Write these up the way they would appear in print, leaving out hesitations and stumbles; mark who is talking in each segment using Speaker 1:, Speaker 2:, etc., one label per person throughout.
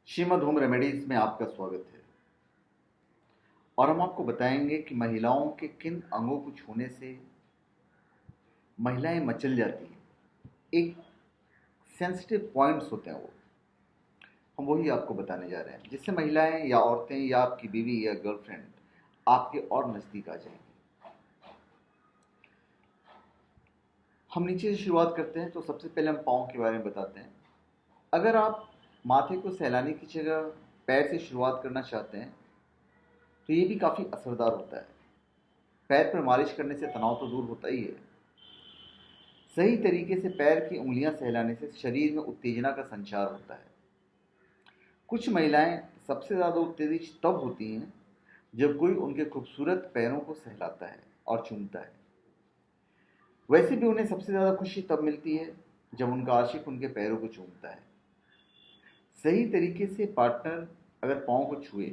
Speaker 1: Shrimad home remedies में आपका स्वागत है। और हम आपको बताएंगे कि महिलाओं के किन अंगों को छूने से महिलाएं मचल जाती हैं। एक सेंसिटिव पॉइंट्स होते हैं वो, हम वही आपको बताने जा रहे हैं, जिससे महिलाएं या औरतें या आपकी बीवी या गर्लफ्रेंड आपके और नज़दीक आ जाएंगी। हम नीचे से शुरुआत करते हैं, तो सबसे पहले हम पाँव के बारे में बताते हैं। अगर आप माथे को सहलाने की जगह पैर से शुरुआत करना चाहते हैं तो ये भी काफ़ी असरदार होता है। पैर पर मालिश करने से तनाव तो दूर होता ही है। सही तरीके से पैर की उंगलियां सहलाने से शरीर में उत्तेजना का संचार होता है। कुछ महिलाएं सबसे ज़्यादा उत्तेजित तब होती हैं जब कोई उनके खूबसूरत पैरों को सहलाता है और चूमता है। वैसे भी उन्हें सबसे ज़्यादा खुशी तब मिलती है जब उनका आशिक उनके पैरों को चूमता है। सही तरीके से पार्टनर अगर पाँव को छुए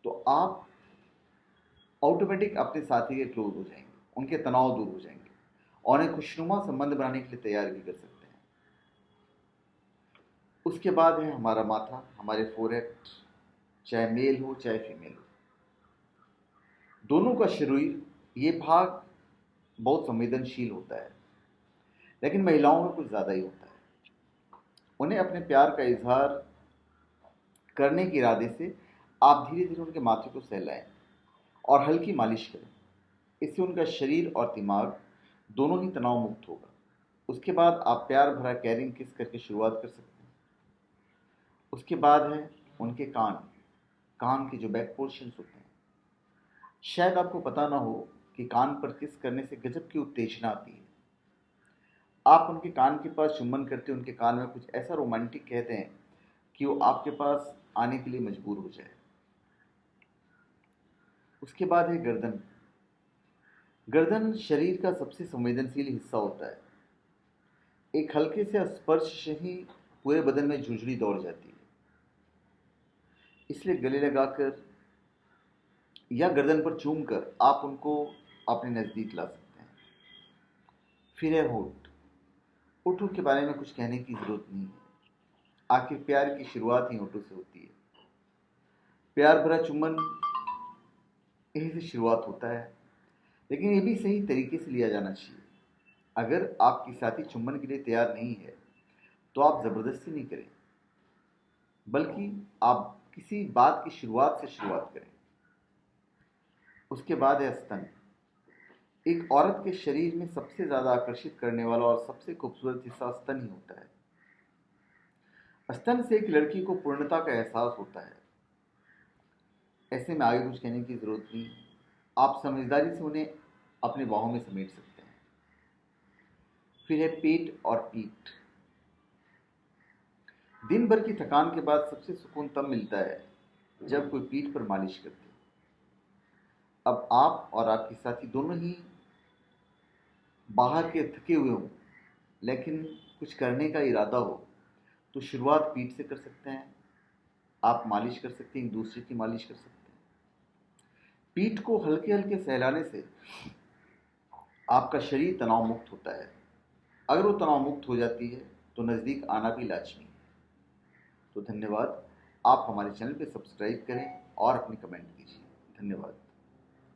Speaker 1: तो आप ऑटोमेटिक अपने साथी के क्लोज हो जाएंगे, उनके तनाव दूर हो जाएंगे और एक खुशनुमा संबंध बनाने के लिए तैयार भी कर सकते हैं। उसके बाद है हमारा माथा, हमारे फोरहेड, चाहे मेल हो चाहे फीमेल हो, दोनों का शरीर, ये भाग बहुत संवेदनशील होता है, लेकिन महिलाओं में कुछ ज़्यादा ही होता है। उन्हें अपने प्यार का इजहार करने के इरादे से आप धीरे धीरे उनके माथे को सहलाएं और हल्की मालिश करें। इससे उनका शरीर और दिमाग दोनों ही तनाव मुक्त होगा। उसके बाद आप प्यार भरा कैरिंग किस करके शुरुआत कर सकते हैं। उसके बाद है उनके कान, कान के जो बैक पोर्शंस होते हैं। शायद आपको पता ना हो कि कान पर किस करने से गजब की उत्तेजना आती है। आप उनके कान के पास चुंबन करते, उनके कान में कुछ ऐसा रोमांटिक कहते हैं कि वो आपके पास आने के लिए मजबूर हो जाए। उसके बाद है गर्दन। गर्दन शरीर का सबसे संवेदनशील हिस्सा होता है। एक हल्के से स्पर्श से ही पूरे बदन में झुंझुनी दौड़ जाती है। इसलिए गले लगाकर या गर्दन पर चूम कर आप उनको अपने नज़दीक ला सकते हैं। फिर है होठ। होठों के बारे में कुछ कहने की ज़रूरत नहीं है। आखिर प्यार की शुरुआत ही होठों से होती है। प्यार भरा चुम्बन यहीं से शुरुआत होता है, लेकिन ये भी सही तरीके से लिया जाना चाहिए। अगर आपकी साथी चुम्बन के लिए तैयार नहीं है तो आप ज़बरदस्ती नहीं करें, बल्कि आप किसी बात की शुरुआत से शुरुआत करें। उसके बाद है स्तन। एक औरत के शरीर में सबसे ज़्यादा आकर्षित करने वाला और सबसे खूबसूरत हिस्सा स्तन ही होता है। स्तन से एक लड़की को पूर्णता का एहसास होता है। ऐसे में आगे कुछ कहने की ज़रूरत नहीं, आप समझदारी से उन्हें अपने बाहों में समेट सकते हैं। फिर है पेट और पीठ। दिन भर की थकान के बाद सबसे सुकून तब मिलता है जब कोई पीठ पर मालिश करते हैं। अब आप और आपके साथी दोनों ही बाहर के थके हुए हों, लेकिन कुछ करने का इरादा हो, तो शुरुआत पीठ से कर सकते हैं। आप मालिश कर सकते हैं, एक दूसरे की मालिश कर सकते हैं। पीठ को हल्के हल्के सहलाने से आपका शरीर तनाव मुक्त होता है। अगर वो तनाव मुक्त हो जाती है तो नज़दीक आना भी लाजमी है। तो धन्यवाद। आप हमारे चैनल पे सब्सक्राइब करें और अपनी कमेंट कीजिए। धन्यवाद।